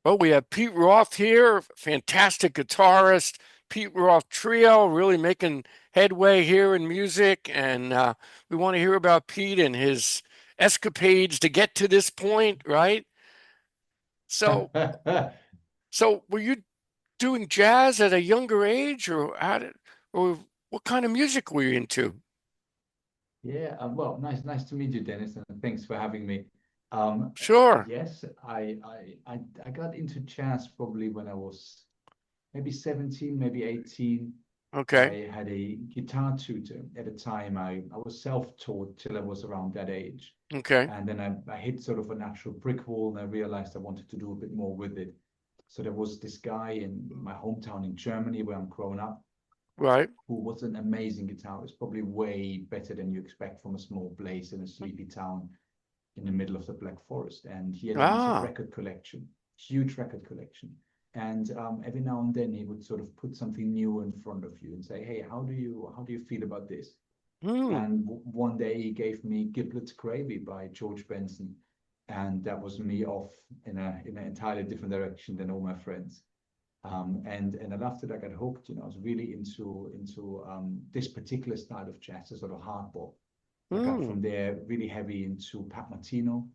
Well, we have Pete Roth here, fantastic guitarist. Pete Roth Trio, really making headway here in music, and we want to hear about Pete and his escapades to get to this point, right? So, so were you doing jazz at a younger age, or or what kind of music were you into? Yeah, well, nice to meet you, Dennis, and thanks for having me. Sure. Yes, I got into jazz probably when I was maybe 17, maybe 18. Okay. I had a guitar tutor at the time. I was self-taught till I was around that age. Okay. And then I hit sort of a natural brick wall and I realized I wanted to do a bit more with it. So there was this guy in my hometown in Germany where I'm grown up Right. who was an amazing guitarist, probably way better than you expect from a small place in a sleepy town in the middle of the Black Forest. And he had a massive Ah. record collection, huge record collection. And every now and then he would sort of put something new in front of you and say, "Hey, how do you feel about this?" Hmm. And one day he gave me Giblet's Gravy by George Benson, and that was me off in an entirely different direction than all my friends. And I loved it. I got hooked. I was really into this particular style of jazz, the sort of hard bop. I got Hmm. from there really heavy into Pat Martino,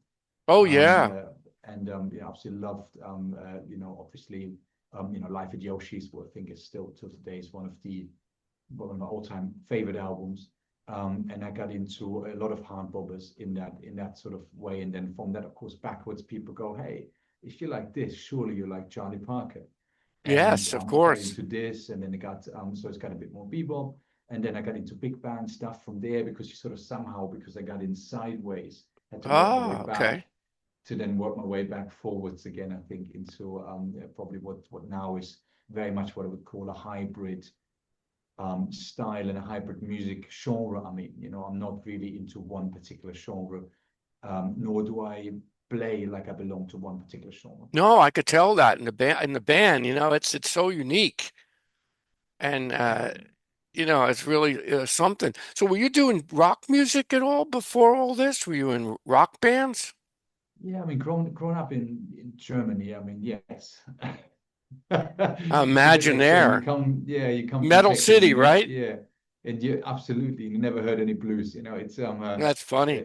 Oh, um, yeah. uh, and absolutely loved obviously Life at Yoshi's, what I think is still till today is one of my all-time favorite albums. And I got into a lot of hard boppers in that sort of way. And then from that, of course, backwards, people go, "Hey, if you like this, surely you like Charlie Parker." And Yes, of I got course. into this, and then it got so it's got a bit more bebop, and then I got into big band stuff from there because you sort of somehow because I got in sideways had to work my way Ah, okay. back to then work my way back forwards again. I think into probably what now is very much what I would call a hybrid style and a hybrid music genre. I mean, I'm not really into one particular genre, nor do I play like I belong to one particular genre. No, I could tell that in the band, it's so unique. And it's really something. So were you doing rock music at all before all this? Were you in rock bands? Yeah, I mean, grown up in Germany, I mean, yes. It's a bit Imagine like saying there. you come from Metal Texas City, and right? yeah, and you absolutely you never heard any blues. That's funny.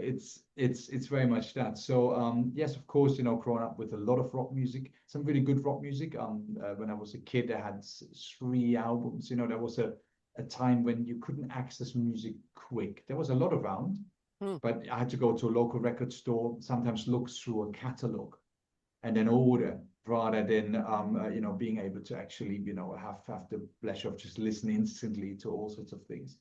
it's very much that. So yes, of course, growing up with a lot of rock music, some really good rock music. When I was a kid, I had three albums. There was a time when you couldn't access music quick. There was a lot around, Hmm. but I had to go to a local record store, sometimes look through a catalog and then order rather than being able to actually have the pleasure of just listening instantly to all sorts of things.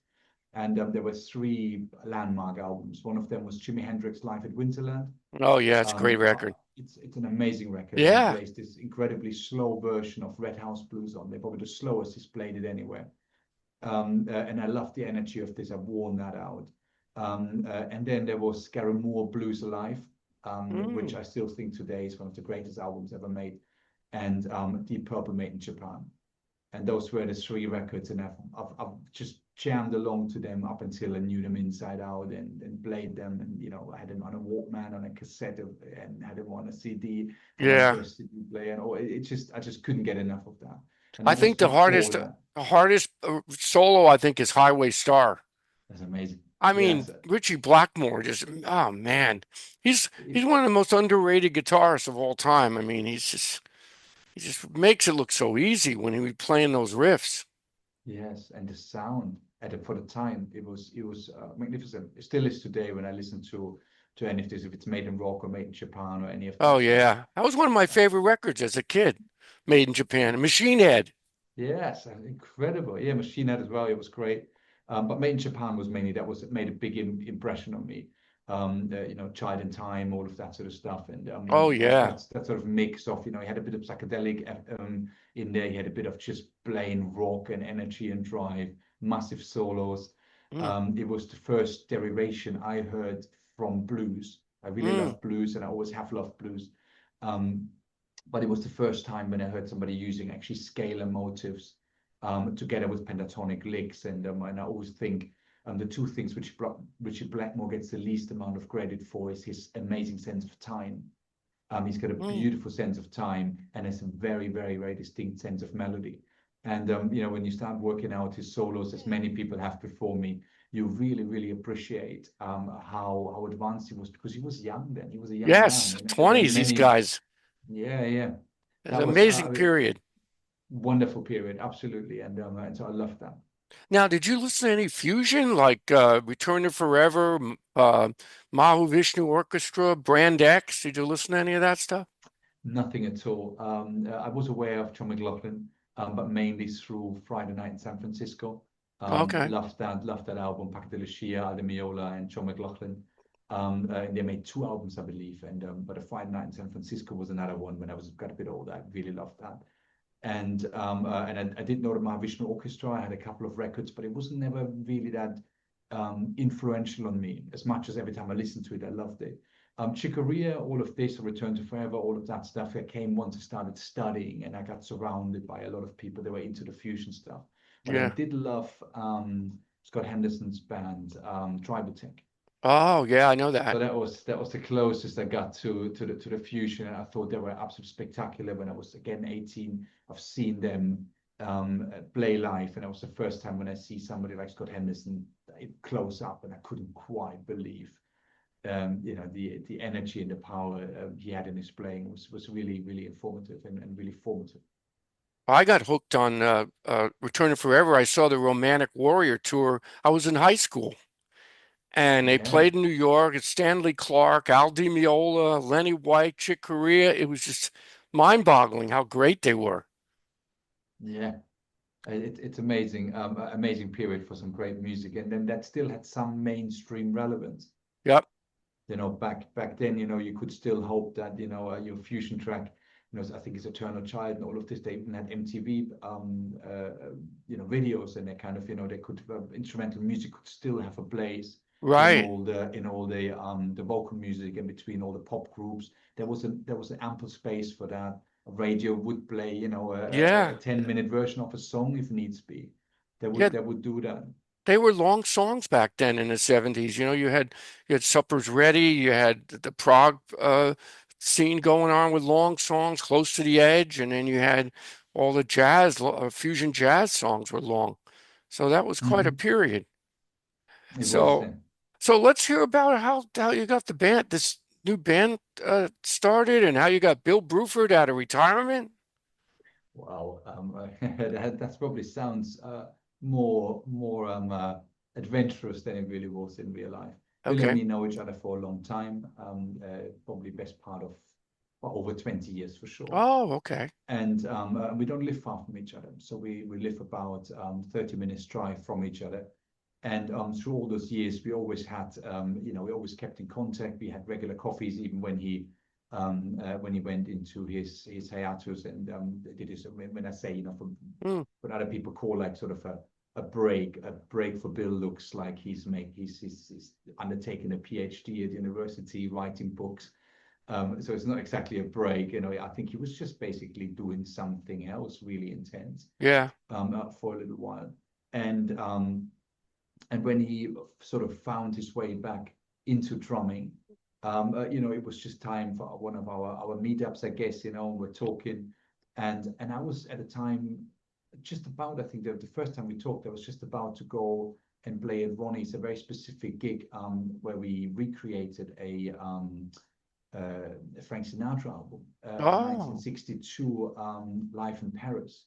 And there were three landmark albums. One of them was Jimi Hendrix Live at Winterland. Oh yeah, it's a great record. It's an amazing record, and he Yeah. plays this incredibly slow version of Red House Blues on there, probably the slowest he's played it anywhere. And I love the energy of this. I've worn that out. And then there was Scaramouche Blues Alive, which Hmm. I still think today is one of the greatest albums ever made, and Deep Purple Made in Japan. And those were the three records, and I've just jammed along to them up until I knew them inside out and played them. And I had them on a Walkman, on a cassette, and had them on a CD from my Yeah. first CD player. And I just couldn't get enough of that. And I that was think the before hardest that. the hardest solo I think is Highway Star. That's amazing. I mean, Yes, Richie Blackmore just, oh man, he's one of the most underrated guitarists of all time. I mean, he just makes it look so easy when he was playing those riffs. yes, and the sound for the time it was magnificent. It still is today when I listen to any of this, if it's made in rock or made in Japan or any of Oh that stuff. yeah, that was one of my favorite records as a kid, made in Japan. Machine Head. Yes, incredible. Yeah, Machine Head as well. It was great. But Made in Japan was mainly that was made a big impression on me. Child in Time, all of that sort of stuff, and I Oh mean yeah, that sort of mix of he had a bit of psychedelic in there. He had a bit of just plain rock and energy and drive, massive solos. mm, It was the first derivation I heard from blues. I really mm, love blues, and I always have loved blues. Um, but it was the first time when I heard somebody using actually scalar motives together with pentatonic licks. And I always think the two things which Blackmore gets the least amount of credit for is his amazing sense of time. He's got a Mm. beautiful sense of time and has a very, very, very distinct sense of melody. And you know, when you start working out his solos, as many people have before me, you really, really appreciate how advanced he was, because he was young then. He was a young man. Yes, You know, there were 20s, these many. guys. Yeah, yeah. It's an That was amazing period. wonderful period, absolutely, and so I love that. Now, did you listen to any fusion like Return to Forever, Mahavishnu Orchestra, Brand X? Did you listen to any of that stuff? Nothing at all. I was aware of John McLaughlin, but mainly through Friday Night in San Francisco. Okay. Loved that album, Paco de Lucia, Ademiola, and John McLaughlin. They made two albums, I believe, and but a Friday Night in San Francisco was another one. When I was got a bit older, I really loved that. And I did know the Mahavishnu Orchestra. I had a couple of records, but it was never really that influential on me as much as every time I listened to it, I loved it. Chick Corea, all of this, Return to Forever, all of that stuff, I came once I started studying and I got surrounded by a lot of people that were into the fusion stuff. But I Yeah. did love Scott Henderson's band, Tribal Tech. Oh, yeah, I know So that. that was the closest I got to the fusion, and I thought they were absolutely spectacular. When I was again 18, I've seen them play live, and it was the first time when I see somebody like Scott Henderson close up, and I couldn't quite believe you know, the energy and the power he had in his playing was really, really informative and really formative. I got hooked on Return to Forever. I saw the Romantic Warrior tour. I was in high school, and they Yeah, played in New York. It's Stanley Clark, Al Di Meola, Lenny White, Chick Corea. It was just mind-boggling how great they were. yeah. It's amazing, amazing period for some great music, and then that still had some mainstream relevance. Yep. You know, back then, you know, you could still hope that, you know, your fusion track, you know, I think it's Eternal Child and all of this, they even had MTV you know, videos, and they kind of, you know, they could instrumental music could still have a place Right. in all the vocal music, and between all the pop groups there was an ample space for that. Radio would play, you know, a Yeah. 10-minute version of a song if needs be. Yeah. They would do that. They were long songs back then in the 70s. You had Suppers Ready, you had the prog scene going on with long songs, Close to the Edge, and then you had all the jazz, fusion jazz songs were long. So that was quite a Hmm. period. It was So so let's hear about how you got the band, this new band started, and how you got Bill Bruford out of retirement. Wow, that probably sounds more adventurous than it really was in real life. Bill and Okay. me know each other for a long time, probably best part of, well, over 20 years for sure. Oh, okay. And we don't live far from each other, so we live about 30 minutes drive from each other. And through all those years, we always had, you know, we always kept in contact. We had regular coffees, even when he went into his hiatus, and did his, when I say, you know, from Hmm. what other people call like sort of a break for Bill looks like he's undertaking a PhD at university, writing books. So it's not exactly a break, you know. I think he was just basically doing something else really intense Yeah. for a little while, and when he sort of found his way back into drumming, you know, it was just time for one of our meetups, I guess, you know, and we're talking, and I was at the time just about, I think the first time we talked, I was just about to go and play at Ronnie's, a very specific gig, where we recreated a Frank Sinatra album, a Oh. 1962 live in Paris.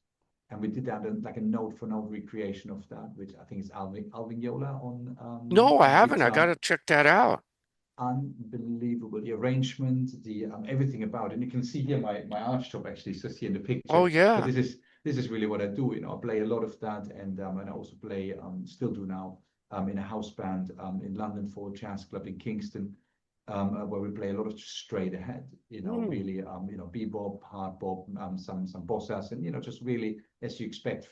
And we did that like a note for note recreation of that, which I think is Alvin Yola No, I on haven't. I guitar. gotta check that out. Unbelievable, the arrangement, the everything about it. And you can see here my arch top actually, so see in the Oh picture. But yeah. this is really what I do. You know, I play a lot of that, and I also play, still do now, in a house band in London for a jazz club in Kingston, where we play a lot of straight ahead. You know, Hmm. really, you know, bebop, hard bop, some bossas, and you know, just really as you expect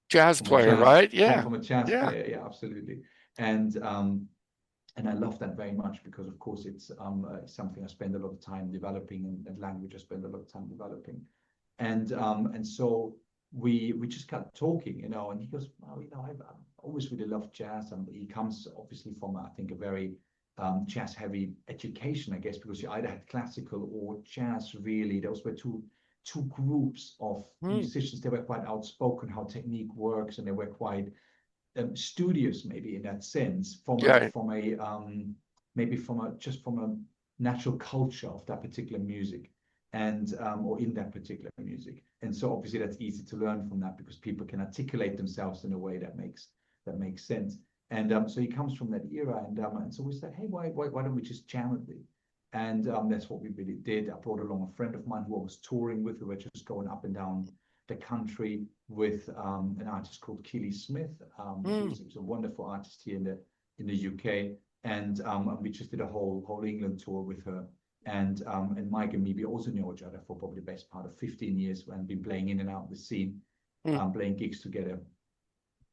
Jazz player, right? Yeah. from a jazz Yeah. player. Yeah, absolutely. And I love that very much, because of course it's something I spend a lot of time developing, and language I spend a lot of time developing, and so we just got talking, you know, and he goes, well, you know, I've always really loved jazz, and he comes obviously from, I think, a very jazz heavy education, I guess, because you either had classical or jazz. Really, those were two groups of Mm. musicians. They were quite outspoken how technique works, and they were quite studious, maybe in that sense, Yeah. maybe from a natural culture of that particular music, and or in that particular music. And so obviously that's easy to learn from that because people can articulate themselves in a way that makes sense. And so he comes from that era, and so we said, hey, why don't we just jam a bit? And that's what we really did. I brought along a friend of mine who I was touring with. We were just going up and down the country with an artist called Keely Smith, Mm. who's a wonderful artist here in the UK. And we just did a whole England tour with her. And Mike and me, we also know each other for probably the best part of 15 years and been playing in and out of the scene, Mm. playing gigs together.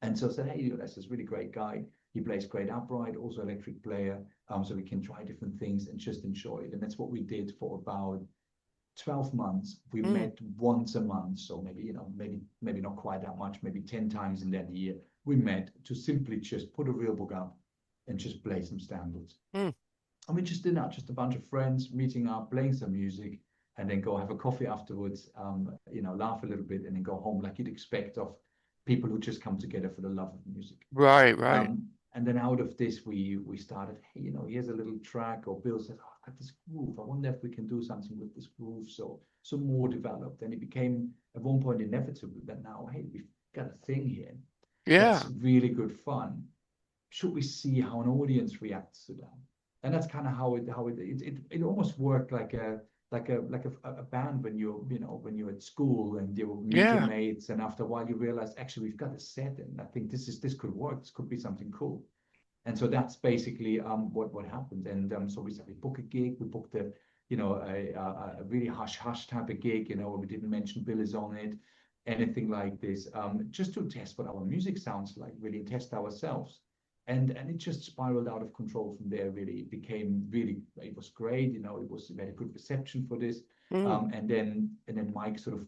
And so I said, hey, that's this really great guy. He plays great upright, also electric player. So we can try different things and just enjoy it. And that's what we did for about 12 months. We Mm. met once a month. So maybe not quite that much, maybe 10 times in that year. We met to simply just put a real book up and just play some standards. Mm. And we just did that, just a bunch of friends meeting up, playing some music, and then go have a coffee afterwards, laugh a little bit, and then go home like you'd expect of people who just come together for the love of music. Right, right. And then out of this, we started, hey, here's a little track, or Bill said, oh, I've got this groove. I wonder if we can do something with this groove. So more developed. And it became at one point inevitable that now, hey, we've got a thing here that's Yeah. really good fun. Should we see how an audience reacts to that? And that's kind of how it almost worked like a band when you're at school and you meet your Yeah. mates, and after a while you realize actually we've got a set, and I think this could work. This could be something cool. And so that's basically what happened. And so we said we book a gig. We booked a really hush hush type of gig. Where we didn't mention Bill is on it, anything like this, just to test what our music sounds like, really test ourselves. And it just spiraled out of control from there. Really, it was great. It was a very good reception for this. Mm. And then Mike sort of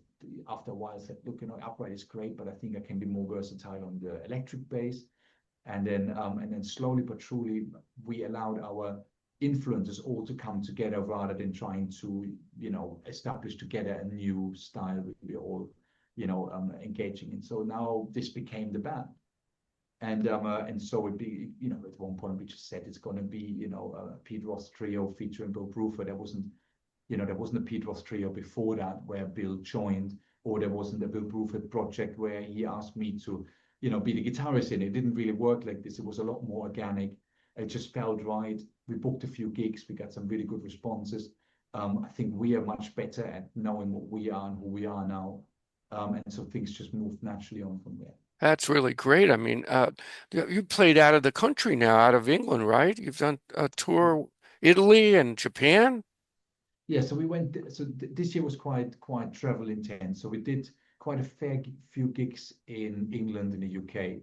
after a while said, look, upright is great, but I think I can be more versatile on the electric bass. And then slowly but surely, we allowed our influences all to come together rather than trying to, establish together a new style we were all, engaging in. So now this became the band. And so it'd be, at one point we just said it's going to be, a Pete Roth Trio featuring Bill Bruford. There wasn't a Pete Roth Trio before that where Bill joined, or there wasn't a Bill Bruford project where he asked me to, be the guitarist in it. It didn't really work like this. It was a lot more organic. It just felt right. We booked a few gigs. We got some really good responses. I think we are much better at knowing what we are and who we are now. And so things just moved naturally on from there. That's really great. I mean, you played out of the country now, out of England, right? You've done a tour, Italy and Japan. Yeah, so we went. So this year was quite travel intense. So we did quite a few gigs in England and the UK,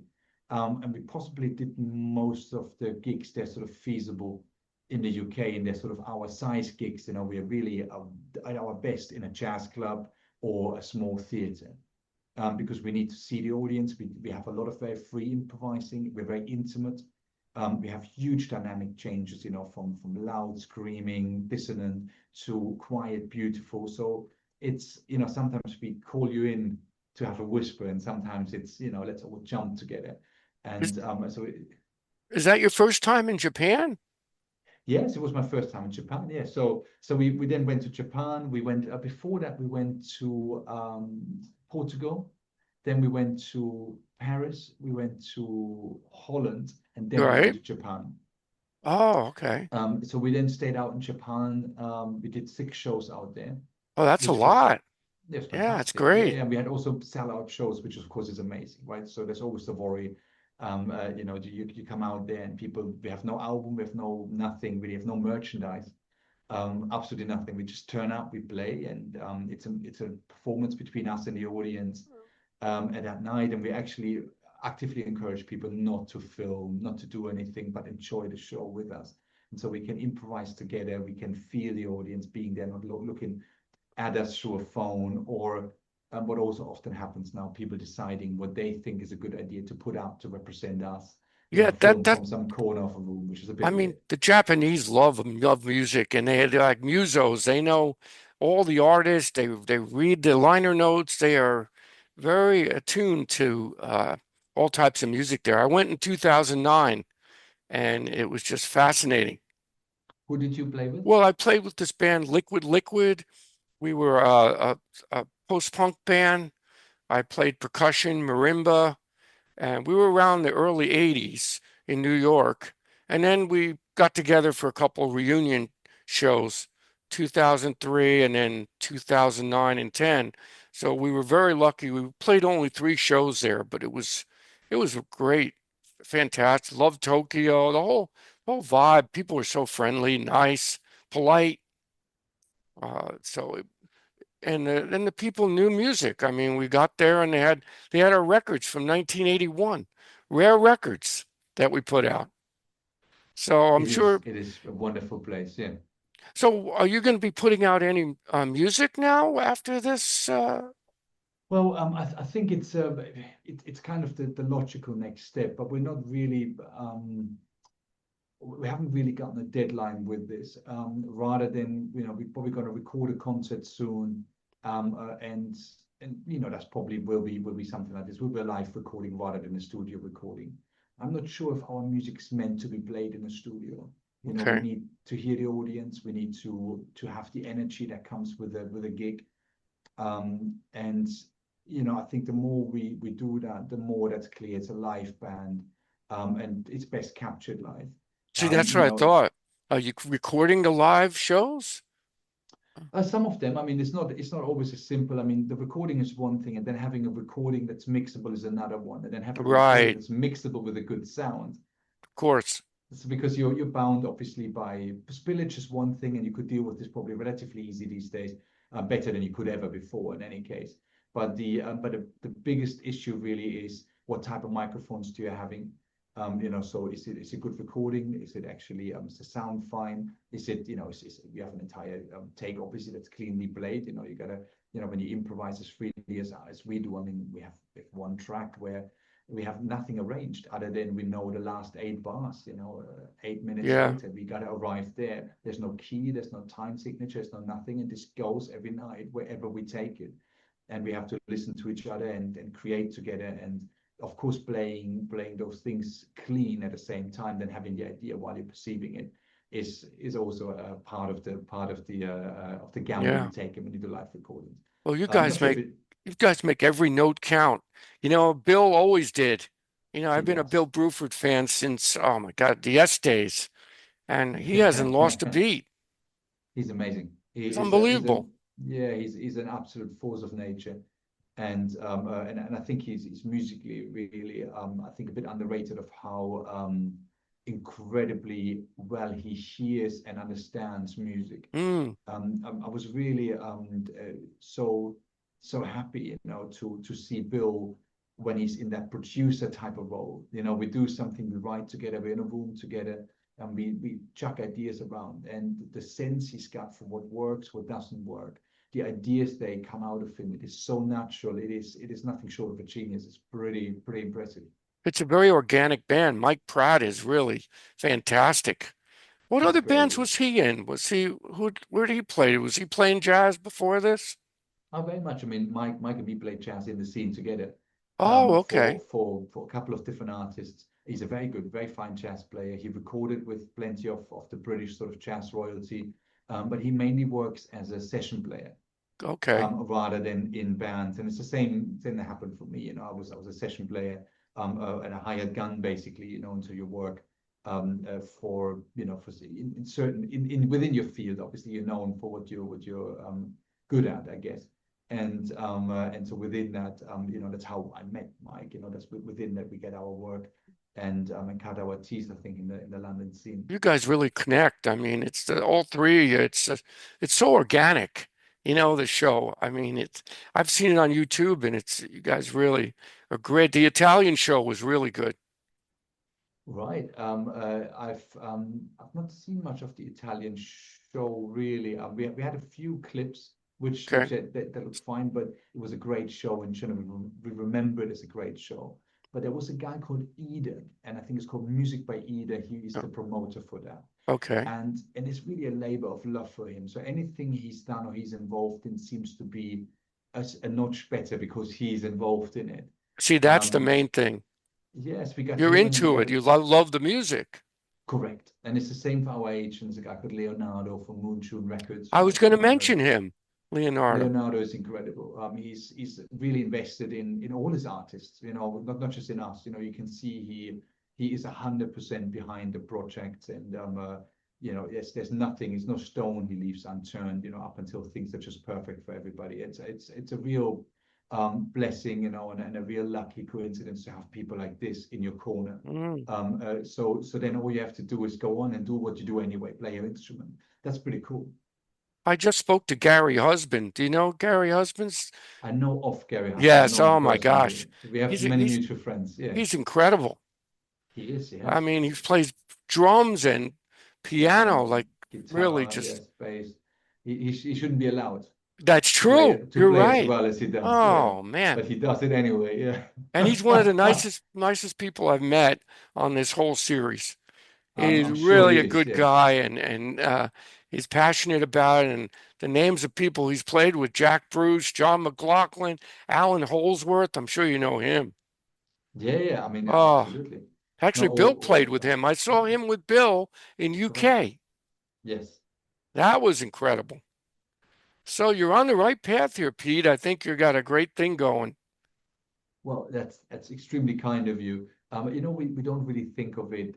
and we possibly did most of the gigs that are sort of feasible in the UK, and they're sort of our size gigs. We're really at our best in a jazz club or a small theatre, because we need to see the audience. We have a lot of very free improvising. We're very intimate. We have huge dynamic changes, from loud, screaming, dissonant to quiet, beautiful. So it's, sometimes we call you in to have a whisper, and sometimes it's, let's all jump together. Is, And is that your first time in Japan? yes, it was my first time in Japan. Yeah, so we then went to Japan. We went before that we went to Portugal. Then we went to Paris. We went to Holland, and then we went Right. to Japan. Oh, okay. So we then stayed out in Japan. We did 6 shows out there, Oh, that's a which was lot. Yeah, it's fantastic. Yeah, great. yeah. We had also sellout shows, which of course is amazing, right? So there's always the worry. You come out there and people, we have no album, we have no nothing, we have no merchandise, absolutely nothing. We just turn up, we play, and it's a performance between us and the audience at that night. And we actually actively encourage people not to film, not to do anything, but enjoy the show with us. And so we can improvise together. We can feel the audience being there, not looking at us through a phone, or what also often happens now, people deciding what they think is a good idea to put out to represent us. Yeah, filmed that from some corner of a room, which is a I bit mean, weird. the Japanese love music, and they had like musos. They know all the artists. They read the liner notes. They are very attuned to all types of music there. I went in 2009, and it was just fascinating. Who did you play with? Well, I played with this band, Liquid Liquid. We were a post-punk band. I played percussion, marimba. And we were around the early 80s in New York. And then we got together for a couple reunion shows, 2003 and then 2009 and 10. So we were very lucky. We played only 3 shows there, but it was great, fantastic. Loved Tokyo, the whole vibe. People were so friendly, nice, polite. So and the people knew music. I mean, we got there and they had our records from 1981, rare records that we put out. So I'm sure. It is a wonderful place. Yeah. So are you going to be putting out any music now after this? Well, I think it's kind of the logical next step, but we haven't really gotten a deadline with this. Rather than we're probably going to record a concert soon, and that's probably will be something like this. Will be a live recording rather than a studio recording. I'm not sure if our music's meant to be played in a studio. We Okay. need to hear the audience. We need to have the energy that comes with a gig. And I think the more we do that, the more that's clear it's a live band, and it's best captured live. See, Um, that's you what I know, thought. Are you recording the live shows? some of them, I mean, it's not always as simple. I mean, the recording is one thing, and then having a recording that's mixable is another one, and then having a recording Right, that's mixable with a good sound. of course. It's because you're bound obviously by spillage is one thing, and you could deal with this probably relatively easy these days, better than you could ever before in any case. But the biggest issue really is what type of microphones do you having? So is it good recording? Is it actually is the sound fine? Is it you have an entire take obviously that's cleanly played. You gotta when you improvise as freely as we do. I mean, we have one track where we have nothing arranged other than we know the last 8 bars, 8 minutes Yeah, later, we got to arrive there. There's no key, there's no time signature, there's no nothing. And this goes every night wherever we take it. And we have to listen to each other and create together. And of course, playing those things clean at the same time, then having the idea while you're perceiving it is also a part of the gamble you yeah. take when you do live recordings. Well, I'm not sure if it you guys make every note count. Bill always did. I've been a Bill yes. Bruford fan since, oh my God, the S days, and he hasn't lost a beat. He's amazing. He It's is a he's a unbelievable. yeah he's an absolute force of nature, and I think he's musically really I think a bit underrated of how incredibly well he hears and understands music. Mm, I was really so happy, to see Bill when he's in that producer type of role. We do something, we write together, we're in a room together, and we chuck ideas around. And the sense he's got for what works, what doesn't work, the ideas they come out of him, it is so natural. It is nothing short of a genius. It's pretty impressive. it's a very organic band. Mike Pratt is really fantastic. What He's other very bands good. was he in? Where did he play? Was he playing jazz before this? Oh, very much. I mean, Mike and me played jazz in the scene together, Oh, for okay. a couple of different artists. He's a very good, very fine jazz player. He recorded with plenty of the British sort of jazz royalty, but he mainly works as a session player, Okay. rather than in bands. And it's the same thing that happened for me. I was a session player, and a hired gun basically, until you work, for in certain in within your field. Obviously, you're known for what you're good at, I guess. And so within that, that's how I met Mike. That's within that we get our work and cut our teeth, I think, in the London scene. You guys really connect. I mean, it's all three of you. It's so organic, the show. I mean, I've seen it on YouTube and you guys really are great. The Italian show was really good. Right. I've not seen much of the Italian show really. We had a few clips which Okay. that looked fine, but it was a great show and should have we remembered as a great show. but there was a guy called Eden, and I think it's called Music by Eden. He is Oh, the promoter for that. okay. And it's really a labor of love for him. So anything he's done or he's involved in seems to be a notch better because he's involved in it. See, that's the Um, main thing. yes, we got You're him and we into got it. You love the music. correct. And it's the same for our agents, a guy called Leonardo from Moonshine Records, I who was has going to been on mention him, Leonardo. Leonardo is incredible. He's really invested in all his artists. You know, not just in us. You know, you can see he is 100% behind the project, and you know, there's nothing, there's no stone he leaves unturned. You know, up until things are just perfect for everybody. It's a real blessing, you know, and a real lucky coincidence to have people like this in your corner. Mm. So then all you have to do is go on and do what you do anyway, play your instrument. That's pretty cool. I just spoke to Gary Husband. Do you know Gary Husband's? I know of Gary Husband. I don't Yes. know him Oh my personally. gosh. We have He's many he's mutual friends. Yeah, he's incredible. he is. I Yes, mean, he plays drums and piano, piano, like really guitar, just yes, bass. He shouldn't be allowed that's true. to You're play as right. well as he does. Yeah, Oh man. but he does it anyway. And he's one of the Yeah, nicest people I've met on this whole series. He's I'm sure really he a is. good Yes. guy and he's passionate about it. And the names of people he's played with: Jack Bruce, John McLaughlin, Alan Holsworth. I'm sure you know him. Yeah, yeah. I mean, yeah, Oh, absolutely. actually, No, Bill played all with him. I saw him with Bill in correct. UK. Yes. That was incredible. So you're on the right path here, Pete. I think you've got a great thing going. Well, that's extremely kind of you. You know, we don't really think of it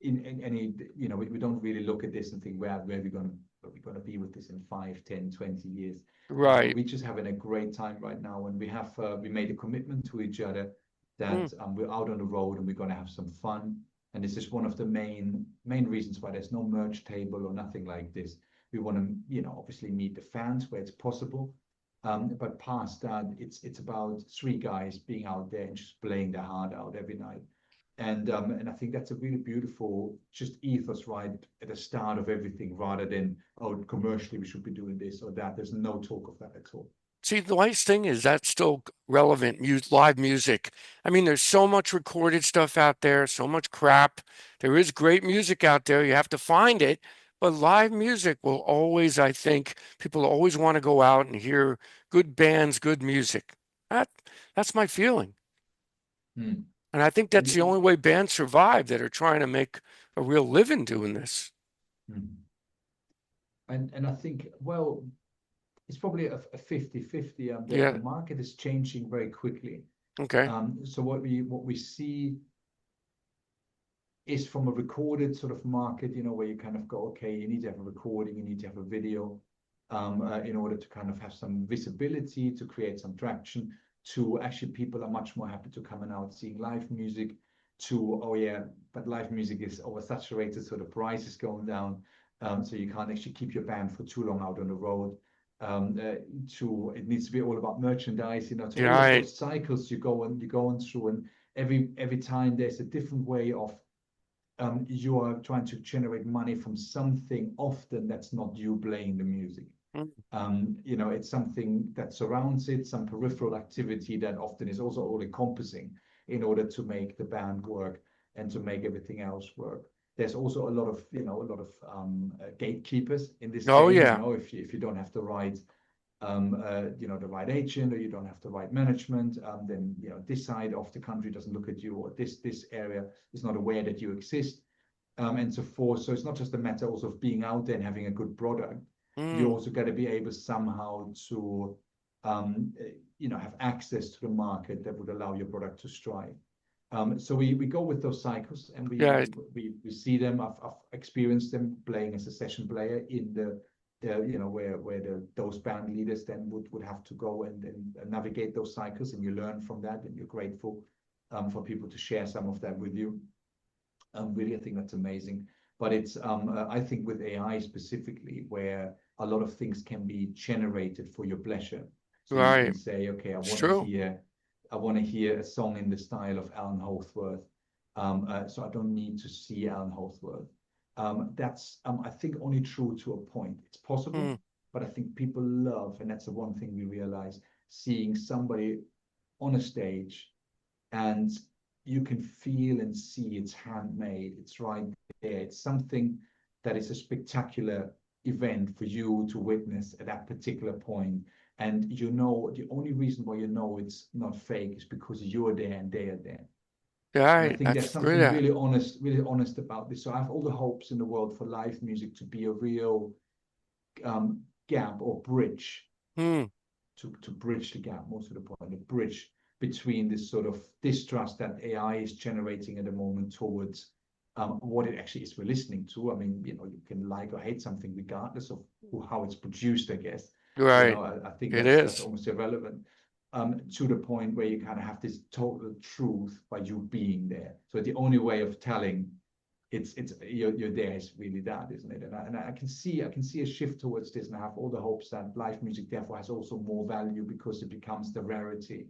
in any, you know, we don't really look at this and think where we're gonna be with this in 5, 10, 20 years. Right. We're just having a great time right now, and we made a commitment to each other Mm. that we're out on the road and we're gonna have some fun. And this is one of the main reasons why there's no merch table or nothing like this. We want to, you know, obviously meet the fans where it's possible. But past that, it's about three guys being out there and just playing their heart out every night. And I think that's a really beautiful just ethos right at the start of everything, rather than oh commercially we should be doing this or that. There's no talk of that at all. See, the nice thing is that's still relevant, live music. I mean, there's so much recorded stuff out there, so much crap. There is great music out there. You have to find it. But live music will always, I think, people always want to go out and hear good bands, good music. That, that's my feeling. Hmm. And I think And that's the only way bands survive that are trying to make a real living doing this. hmm. And I think well, it's probably a 50-50. The Yeah. market is changing very quickly. Okay. So what we see is from a recorded sort of market, you know, where you kind of go, okay, you need to have a recording, you need to have a video, in order to kind of have some visibility, to create some traction, to actually people are much more happy to come and out seeing live music, to, oh yeah, but live music is oversaturated, so the price is going down. So you can't actually keep your band for too long out on the road. To it needs to be all about merchandise, you know, to Yeah. all of I, those cycles you're going through, and every time there's a different way of you are trying to generate money from something often that's not you playing the music. mm, You know, it's something that surrounds it, some peripheral activity that often is also all encompassing in order to make the band work and to make everything else work. There's also a lot of, you know, gatekeepers in this oh, game. You yeah. know, if you don't have the right you know, the right agent, or you don't have the right management, then you know this side of the country doesn't look at you, or this area is not aware that you exist, and so forth. So it's not just a matter also of being out there and having a good product. You Mm, also got to be able somehow to, you know, have access to the market that would allow your product to strive. So we go with those cycles, and yeah. we see them. I've experienced them playing as a session player in the you know, where those band leaders then would have to go and navigate those cycles, and you learn from that, and you're grateful for people to share some of that with you. Really, I think that's amazing. But it's I think with AI specifically, where a lot of things can be generated for your pleasure. So you Right. can say, okay, It's true. I want to hear a song in the style of Alan Holdsworth. So I don't need to see Alan Holdsworth. That's I think only true to a point. It's possible, Mm, but I think people love, and that's the one thing we realize, seeing somebody on a stage and you can feel and see it's handmade. It's right there. It's something that is a spectacular event for you to witness at that particular point. And you know, the only reason why you know it's not fake is because you're there and they are there. And I Right. think there's That's something brilliant. really honest about this. So I have all the hopes in the world for live music to be a real gap or bridge Hmm. to bridge the gap, most of the point, the bridge between this sort of distrust that AI is generating at the moment towards what it actually is we're listening to. I mean, you know, you can like or hate something regardless of how it's produced, I guess. You know, Right. I think It that's is. almost irrelevant. To the point where you kind of have this total truth by you being there. So the only way of telling it's you're there is really that, isn't it? And I can see a shift towards this, and I have all the hopes that live music therefore has also more value because it becomes the rarity.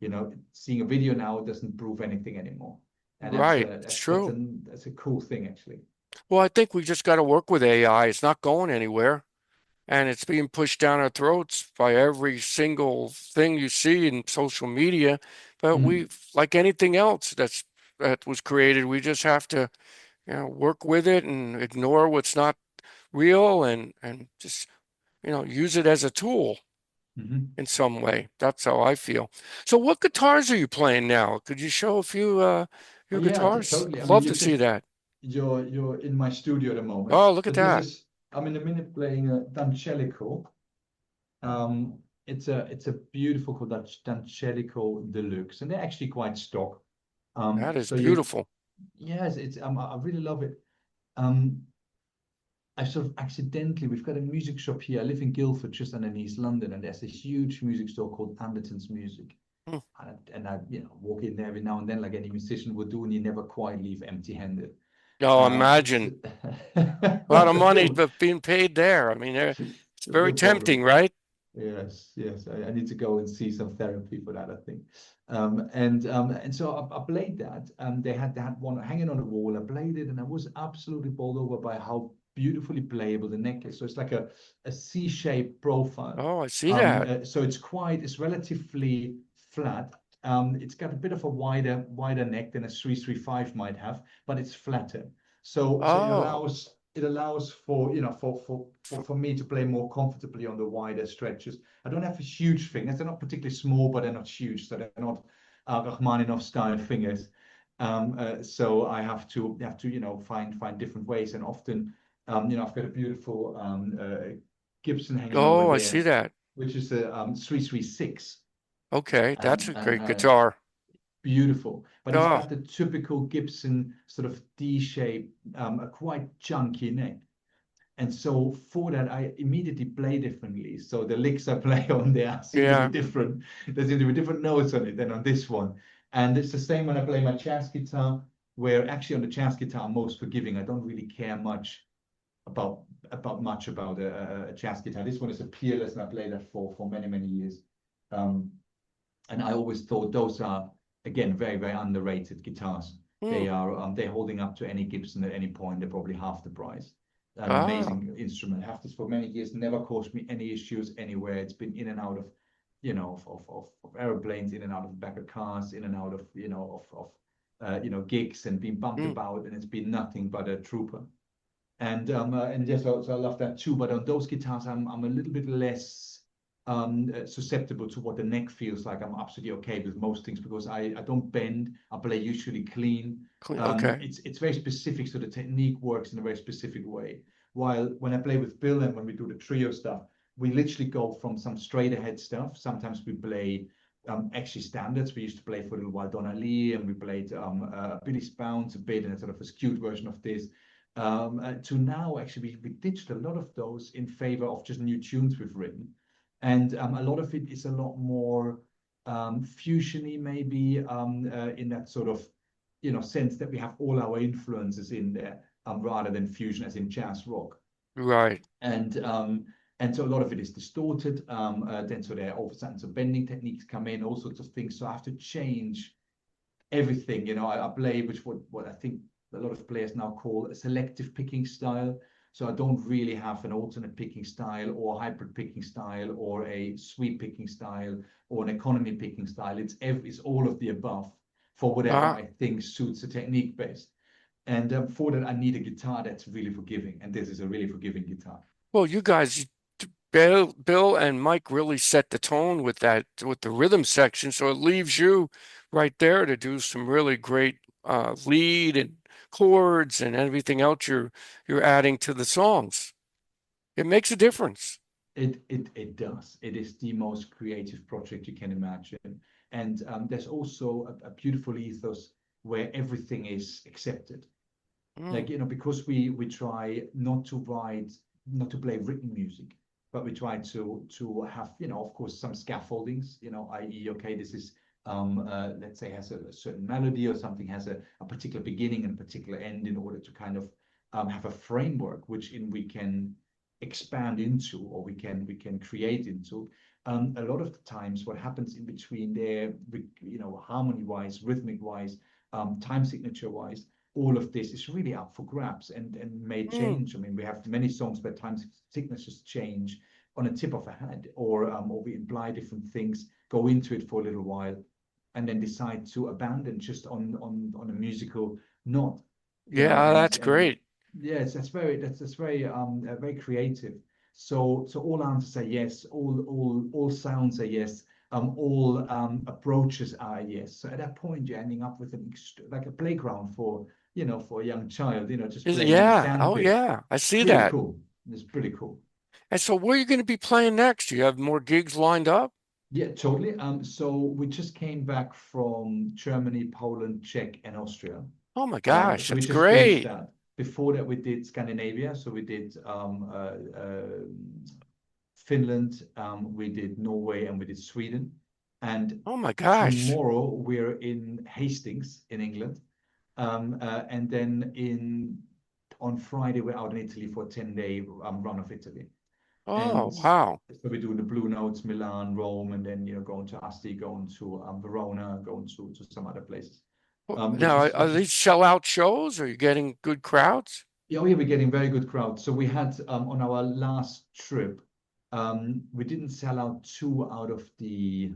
You know, seeing a video now doesn't prove anything anymore, and Right. It's true. that's a cool thing actually. Well, I think we just got to work with AI. It's not going anywhere, and it's being pushed down our throats by every single thing you see in social media. But Mm. we, like anything else that was created, we just have to, work with it and ignore what's not real and just, use it as a tool Mm-hmm. in some way. That's how I feel. So what guitars are you playing now? Could you show a few Oh your yeah, guitars? totally. I I'd mean, love you to see can that. you're in my studio at the moment. Oh, look So at this that. is I'm in a minute playing a Dancelico. Um, it's a beautiful called Dancelico Deluxe, and they're actually quite stock. That is So you beautiful. yes, it's I really love it. Um, I sort of accidentally we've got a music shop here. I live in Guildford, just underneath East London, and there's a huge music store called Anderton's Music. Hmm. And I walk in there every now and then, like any musician would do, and you never quite leave empty-handed. Oh, It's imagine a lot well, of the money bill, being paid there. I mean, it's the very bill problem. tempting, right? Yes, yes. I need to go and see some therapy for that, I think. And so I played that. They had one hanging on the wall. I played it, and I was absolutely bowled over by how beautifully playable the neck is. So it's like a C-shaped profile. Oh, I see that. So it's relatively flat. It's got a bit of a wider neck than a 335 might have, but it's flatter. So Oh, it allows for for me to play more comfortably on the wider stretches. I don't have huge fingers. They're not particularly small, but they're not huge. So they're not Rachmaninoff style fingers. So I have to find different ways. And often I've got a beautiful Gibson hanging over oh, I see there, that. which is a 336. Okay, that's a And great guitar. Beautiful, but it's Oh, got the typical Gibson sort of D shape, a quite chunky neck. And so for that, I immediately play differently. So the licks I play on there seem to be yeah. different. There seem to be different notes on it than on this one. And it's the same when I play my jazz guitar, where actually on the jazz guitar I'm most forgiving. I don't really care much about about a jazz guitar. This one is a peerless, and I played that for many years. Um, and I always thought those are again very underrated guitars. Hmm. They're holding up to any Gibson at any point. They're probably half the price. An Ah. amazing instrument. I have this for many years. Never caused me any issues anywhere. It's been in and out of of airplanes, in and out of the back of cars, in and out of gigs, and being bumped Hmm. about, and it's been nothing but a trooper. And yes, so I love that too. But on those guitars, I'm a little bit less susceptible to what the neck feels like. I'm absolutely okay with most things because I don't bend. I play usually clean. Clean. Okay. It's very specific, so the technique works in a very specific way. While when I play with Bill and when we do the trio stuff, we literally go from some straight ahead stuff. Sometimes we play actually standards. We used to play for a little while Donna Lee, and we played Billy Bounce a bit, and a sort of a skewed version of this. To now, actually, we ditched a lot of those in favor of just new tunes we've written. And a lot of it is a lot more fusiony, maybe in that sort of sense that we have all our influences in there, rather than fusion as in jazz rock. Right. And so a lot of it is distorted. Then so there all of a sudden some bending techniques come in, all sorts of things. So I have to change everything. I play which what I think a lot of players now call a selective picking style. So I don't really have an alternate picking style or hybrid picking style or a sweep picking style or an economy picking style. It's all of the above. for whatever Uh, I think suits the technique best. And for that, I need a guitar that's really forgiving, and this is a really forgiving guitar. well, you guys, Bill and Mike really set the tone with that, with the rhythm section. So it leaves you right there to do some really great lead and chords and everything else you're adding to the songs. It makes a difference. It does. It is the most creative project you can imagine. And there's also a beautiful ethos where everything is accepted. Mm, Like, because we try not to play written music, but we try to have, of course, some scaffoldings, i.e., okay, this is let's say has a certain melody, or something has a particular beginning and a particular end, in order to kind of have a framework which in we can expand into, or we can create into. A lot of the times what happens in between there, harmony wise, rhythmic wise, time signature wise, all of this is really up for grabs, and may mm, change. I mean, we have many songs where time signatures change on a tip of a hat, or we imply different things, go into it for a little while, and then decide to abandon just on a musical note, yeah, and that's great. yes, that's very very creative. So all answers are yes, all sounds are yes, all approaches are yes. So at that point, you're ending up with like a playground for for a young child, just playing in a Yeah. sand Oh, pit. yeah. I It's see really that. cool. It's pretty cool. And so, where are you going to be playing next? Do you have more gigs lined up? Yeah, totally. So we just came back from Germany, Poland, Czech, and Austria. Oh my gosh, So we that's just finished great. that. Before that, we did Scandinavia. So we did Finland, we did Norway, and we did Sweden. And Oh my gosh. tomorrow we're in Hastings in England. And then on Friday we're out in Italy for a 10-day run of Italy. Oh, And wow. so we're doing the Blue Notes, Milan, Rome, and then going to Asti, going to Verona, going to some other places. Which Now, is are which is these sellout shows? Are you getting good crowds? Yeah, oh yeah, we're getting very good crowds. So we had on our last trip, we didn't sell out two out of the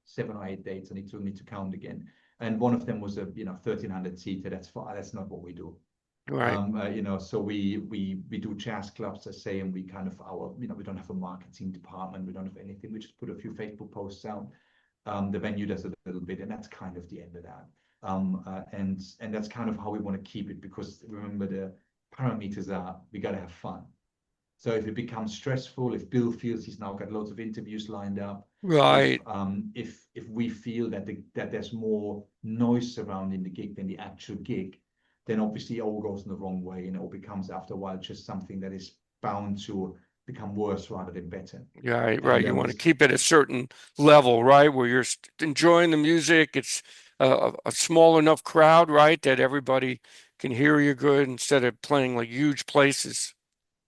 7 or 8 dates. I need to count again. And one of them was a 1,300 seater. That's not what we do. Right. So we do jazz clubs, I say, and we kind of we don't have a marketing department. We don't have anything. We just put a few Facebook posts out. The venue does a little bit, and that's kind of the end of that. And that's kind of how we want to keep it, because remember, the parameters are we got to have fun. So if it becomes stressful, if Bill feels he's now got loads of interviews lined up, Right. if we feel that there's more noise surrounding the gig than the actual gig, then obviously it all goes in the wrong way, and it all becomes, after a while, just something that is bound to become worse rather than better. Right, right. And You we want to keep it a certain level, right? Where you're enjoying the music. It's a small enough crowd, right? That everybody can hear you good instead of playing like huge places.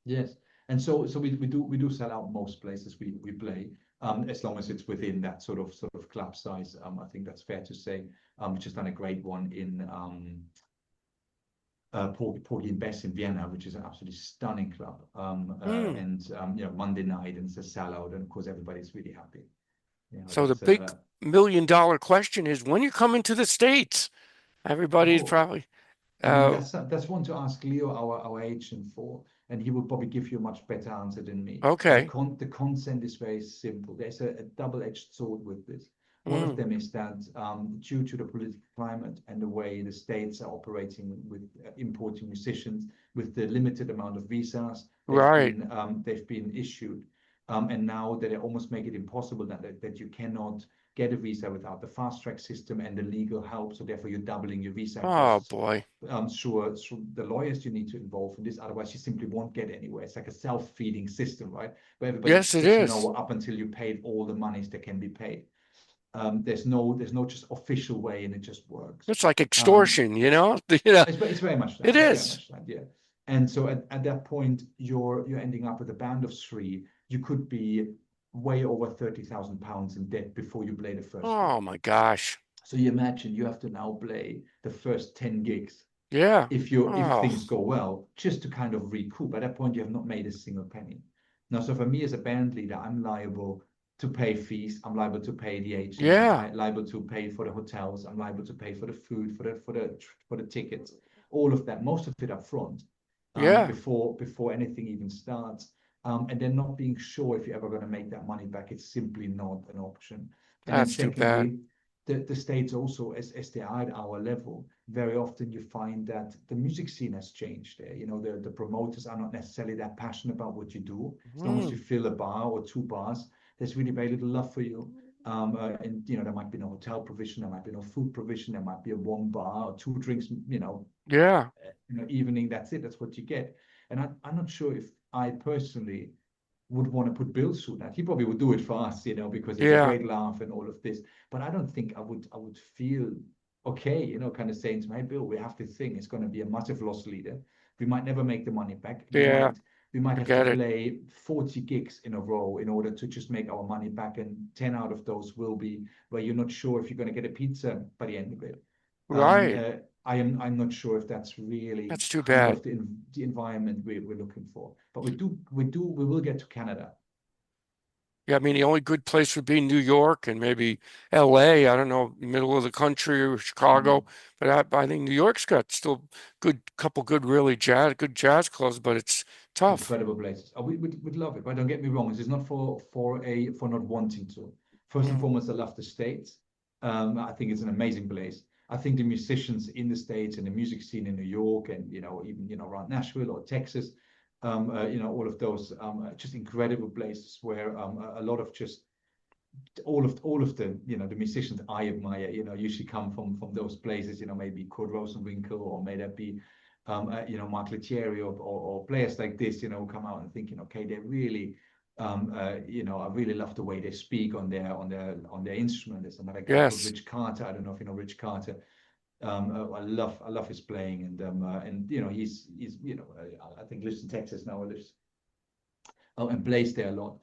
Yes, and so we do sell out most places we play, as long as it's within that sort of club size. I think that's fair to say. We've just done a great one in Porgy and Bess in Vienna, which is an absolutely stunning club. Hmm. And Monday night, and it's a sellout, and of course everybody's really happy. So the That's big $1 million question is when you come into the States, everybody's oh, probably I mean, uh that's one to ask Leo, our agent, for, and he will probably give you a much better answer than me. But okay. the consent is very simple. There's a double-edged sword with this. One of Mm, them is that due to the political climate and the way the states are operating with importing musicians, with the limited amount of visas right. they've been issued, and now that they almost make it impossible that you cannot get a visa without the fast track system and the legal help. So therefore, you're doubling your visa Oh costs. boy. Sure, the lawyers you need to involve in this, otherwise you simply won't get anywhere. It's like a self-feeding system, right? Where everybody Yes, just it gets is. no up until you paid all the monies that can be paid. There's no just official way, and it just works. It's like Um, extortion, you know? You know, it's very much that. it It's very is. much that, yeah. And so at that point, you're ending up with a band of three. You could be way over £30,000 in debt before you play the first gig. Oh my gosh. So you imagine you have to now play the first 10 gigs Yeah. if Oh, things go well, just to kind of recoup. At that point, you have not made a single penny. Now, so for me as a band leader, I'm liable to pay fees. I'm liable to pay the agents. I'm Yeah. liable to pay for the hotels. I'm liable to pay for the food, for the tickets, all of that. Most of it up front, Yeah. before anything even starts. And then not being sure if you're ever going to make that money back. It's simply not an option. And then That's too bad. secondly, the States also, as they are at our level, very often you find that the music scene has changed there. You know, the promoters are not necessarily that passionate about what you do. As long as you Mm. fill a bar or two bars, there's really very little love for you. And you know, there might be no hotel provision, there might be no food provision, there might be a one bar or two drinks, Yeah. evening. That's it. That's what you get. And I'm not sure if I personally would want to put bills through that. He probably would do it for us, because it's a Yeah. great laugh and all of this. But I don't think I would feel okay, kind of saying to my Bill, we have this thing. It's going to be a massive loss leader. We might never make the money back. We Yeah. might we might I have to get it. play 40 gigs in a row in order to just make our money back, and 10 out of those will be where you're not sure if you're going to get a pizza by the end of it. Um, Right. uh, I'm not sure if that's really That's too kind bad. of the environment we're looking for. But we will get to Canada. Yeah, I mean, the only good place would be New York and maybe LA. I don't know, middle of the country or Mm. Chicago. But I think New York's got still couple good, really good jazz clubs, but it's tough. Incredible places. We'd love it, but don't get me wrong. This is not for not wanting to. First and Mm. foremost, I love the States. I think it's an amazing place. I think the musicians in the States and the music scene in New York and even around Nashville or Texas, all of those just incredible places where a lot of just all of the musicians I admire, usually come from those places. Maybe Kurt Rosenwinkel, or may that be Mark Lettieri, or players like this, who come out and thinking, okay, they really I really love the way they speak on their instrument. There's another guy called Yes. Rich Carter. I don't know if you know Rich Carter. I love his playing, and he's I think lives in Texas now. Lives and plays there a lot.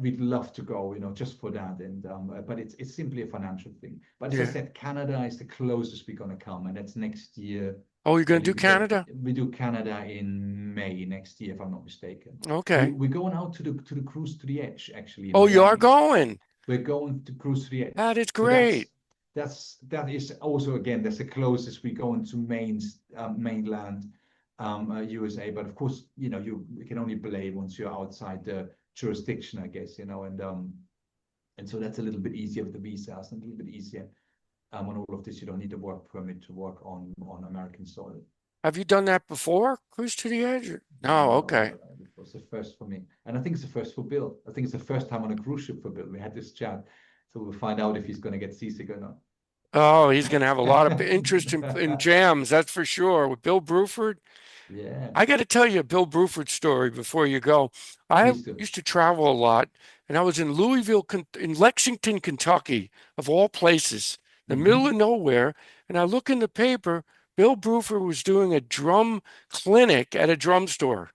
We'd love to go, just for that. And but it's simply a financial thing. But as I Yeah. said, Canada is the closest we're going to come, and that's next year. Oh, you're I gonna do think Canada? we do Canada in May next year, if I'm not mistaken. Okay. We're going out to the cruise to the edge, actually, in Oh, you are Hawaii. going. We're going to cruise to the That edge. is So great. that is also, again, that's the closest we go into mainland USA. But of course, you can only play once you're outside the jurisdiction, I guess, and so that's a little bit easier with the visas, and a little bit easier on all of this. You don't need a work permit to work on American soil. Have you done that before? Cruise to the Edge? No, No, okay. it was the first for me, and I think it's the first for Bill. I think it's the first time on a cruise ship for Bill. We had this chat, so we'll find out if he's going to get seasick or Oh, he's going to have a lot of interest in not. jams, that's for sure. With Bill Bruford, Yeah, I got to tell you a Bill Bruford story before you go. I please do. used to travel a lot, and I was in in Lexington, Kentucky, of all places, the middle Hmm. of nowhere, and I look in the paper, Bill Bruford was doing a drum clinic at a drum store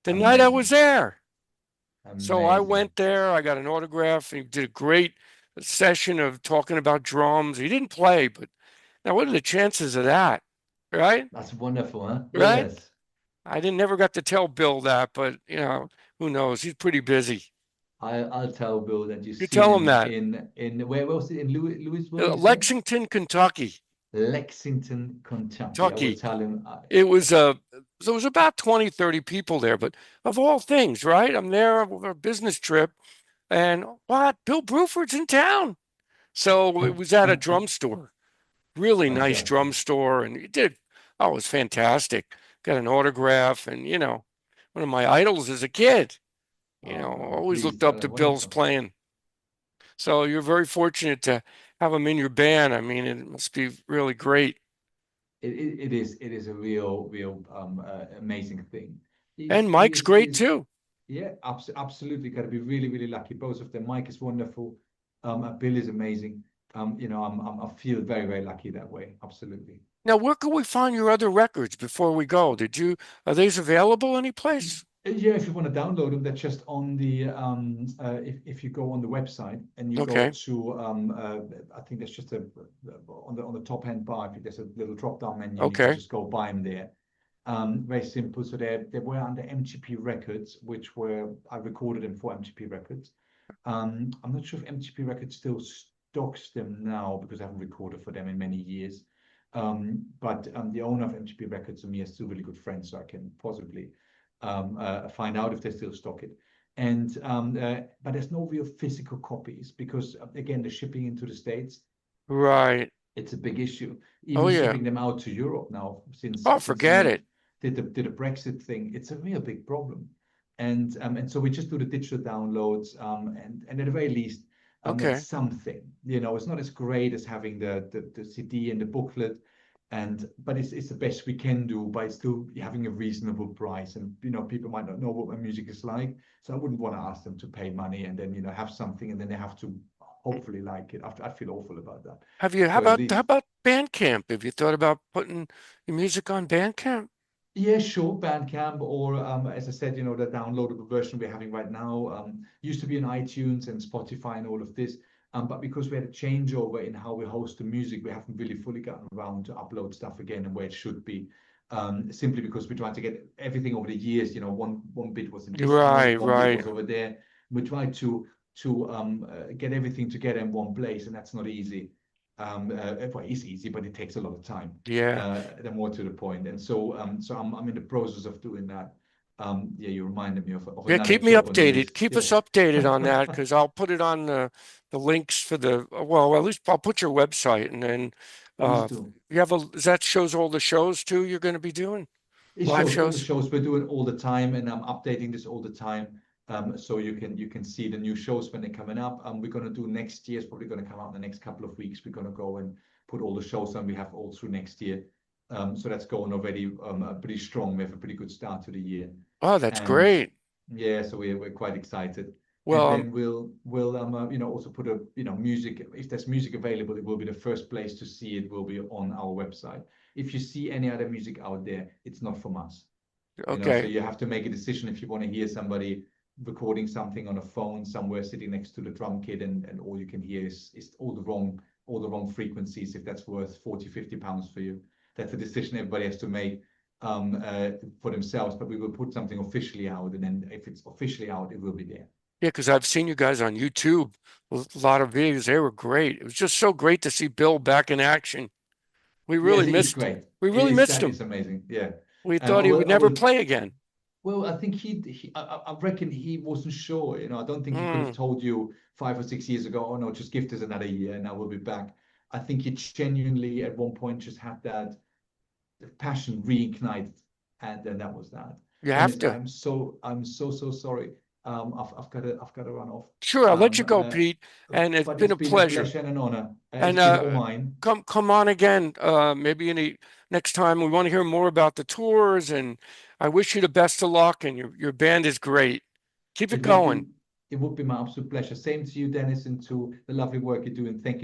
the night I was Amazing, there. So I amazing. went there, I got an autograph, he did a great session of talking about drums. He didn't play, but now what are the chances of that? Right? That's wonderful, huh? Right? Yes. I didn't never got to tell Bill that, but who knows? He's pretty busy. I'll tell Bill that you've You seen tell him him that. in where was it, in Louisville, you say? Lexington, Kentucky. Lexington, Kentucky. I will Kentucky. tell him. It was so it was about 20, 30 people there, but of all things, right? I'm there on a business trip, and what? Bill Bruford's in town. So it was at a drum store. Really nice Fantastic. drum store, and he did. Oh, it was fantastic. Got an autograph, and one of my idols as a kid. Always Please, looked up to Bill's wonderful. playing. So you're very fortunate to have him in your band. I mean, it must be really great. It is a real amazing thing. And He's he Mike's is he great is too. Yeah, absolutely. Got to be really, really lucky. Both of them. Mike is wonderful. Bill is amazing. I feel very, very lucky that way. Absolutely. Now, where can we find your other records before we go? Are these available anyplace? Yeah, if you want to download them, they're just on the if you go on the website and you go Okay, to I think there's just a on the top hand bar. I think there's a little drop down menu, and you can okay, just go buy them there. Very simple. So they were under MGP Records, which were I recorded them for MGP Records. I'm not sure if MGP Records still stocks them now because I haven't recorded for them in many years. But the owner of MGP Records and me are still really good friends, so I can possibly find out if they still stock it. And but there's no real physical copies because again, the shipping into the States, Right. it's a big issue. Oh Even yeah. shipping them out to Europe now, Oh, since forget Europe it. did the Brexit thing, it's a real big problem. And so we just do the digital downloads, and at the very least, it's Okay. something. It's not as great as having the CD and the booklet, but it's the best we can do by still having a reasonable price. And people might not know what my music is like, so I wouldn't want to ask them to pay money and then have something and then they have to hopefully like it. I feel awful about that. How So at about least, Bandcamp? Have you thought about putting your music on Bandcamp? yeah, sure, Bandcamp, or as I said, the downloadable version we're having right now used to be in iTunes and Spotify and all of this. But because we had a changeover in how we host the music, we haven't really fully gotten around to upload stuff again and where it should be. Simply because we tried to get everything over the years. One bit was in this note, Right, one bit right. was over there. We tried to get everything together in one place, and that's not easy. Well, it's easy, but it takes a lot of time. Yeah. The more to the point. And so I'm in the process of doing that. Yeah, you reminded me of Yeah, another keep me job on the updated. list. Keep Yeah. us updated on that because I'll put it on the links for well, at least I'll put your website and then Please uh do. you have that shows all the shows too you're going to be doing? It Live shows all the shows? shows we're doing all the time, and I'm updating this all the time. So you can see the new shows when they're coming up. We're gonna do next year. It's probably gonna come out in the next couple of weeks. We're gonna go and put all the shows on we have all through next year. So that's going already pretty strong. We have a pretty good start to the year, Oh, that's and great. yeah, so we're quite excited. And Well, then we'll also put a music. If there's music available, it will be the first place to see it. Will be on our website. If you see any other music out there, it's not from us. So okay. you have to make a decision if you want to hear somebody recording something on a phone somewhere sitting next to the drum kit, and all you can hear is all the wrong frequencies. If that's worth 40-50 pounds for you, that's a decision everybody has to make for themselves. But we will put something officially out, and then if it's officially out, it will be there. Yeah, because I've seen you guys on YouTube. A lot of videos. They were great. It was just so great to see Bill back in action. We really Yes, it is missed great. we It really is missed that him. is amazing. Yeah. We Um, I thought he will would I never will play again. Well, I think I reckon he wasn't sure. I don't think he could have Mm, told you 5 or 6 years ago, oh no, just give us another year and I will be back. I think he genuinely at one point just had that passion reignited, and then that was that. you have Dennis, to. I'm so sorry. I've got to run off. Sure, I'll let you Um, go, uh, Pete. And it's but been it's a been a pleasure. pleasure and an honor. And It's been all mine. come on again. Maybe any next time we want to hear more about the tours. And I wish you the best of luck. And your band is great. Keep it It would going. be it would be my absolute pleasure. Same to you, Dennis, and to the lovely work you're doing. Thank you